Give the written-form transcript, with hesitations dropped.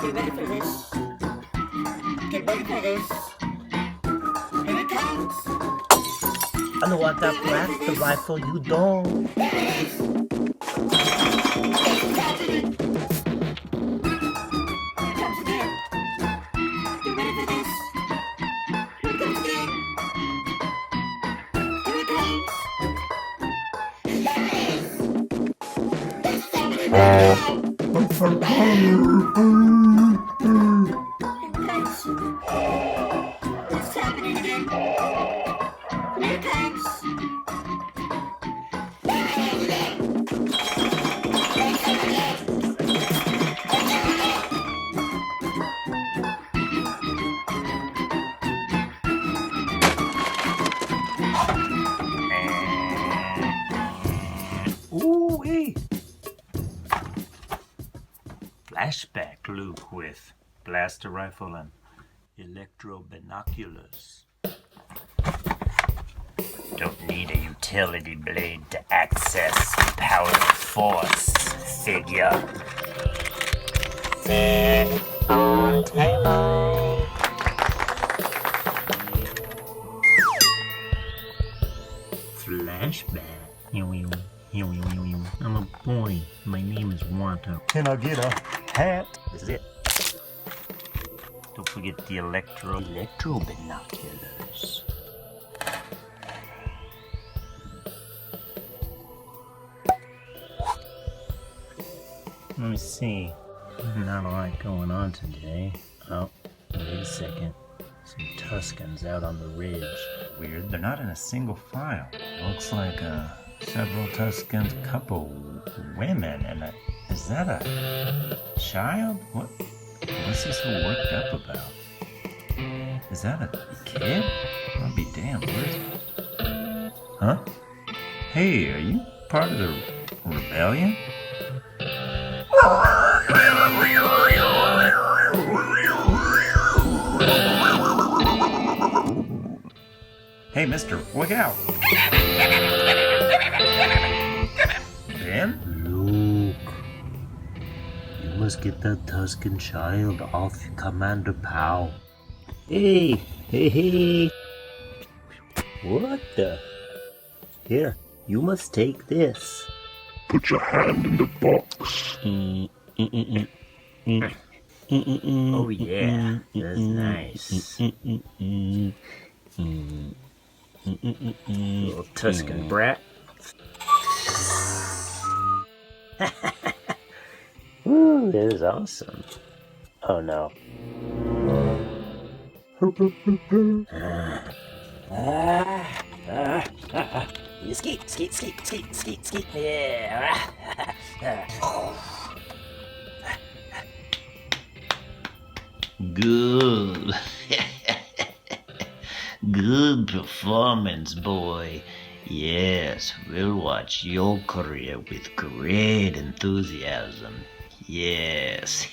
Get ready for this. Get ready for this. Here it comes. I know I got blaster rifle, you don't. There it is. It's happening. Here it comes again. Get ready for this. Here it comes again. Here it comes. There it is. It's happening right now. Here it comes. It's happening again. Here it comes. There it is again. It's happening. It's happening. Ooh, hey. Flashback Luke with blaster rifle and electro binoculars. Don't need a utility blade to access power of force, figure. Sit on table. Flashback. I'm a boy. My name is Walter. Can I get a hat? This is it. Don't forget the electro binoculars. Let me see. Not a lot going on today. Oh, wait a second. Some Tuscans out on the ridge. Weird, they're not in a single file. Looks like several Tuscans, a couple women, and is that a child? What's this all worked up about? Is that a kid? I'll be damned. Huh? Hey, are you part of the rebellion? Hey, mister, look out! Ben? Luke, you must get that Tuscan child off Commander Pow. Hey! What the? Here, you must take this. Put your hand in the box. Oh yeah, that's nice. Little Tuscan brat. Ooh, this is awesome. Oh no. Skeet. Yeah. Good. Good performance, boy. Yes, we'll watch your career with great enthusiasm. Yes.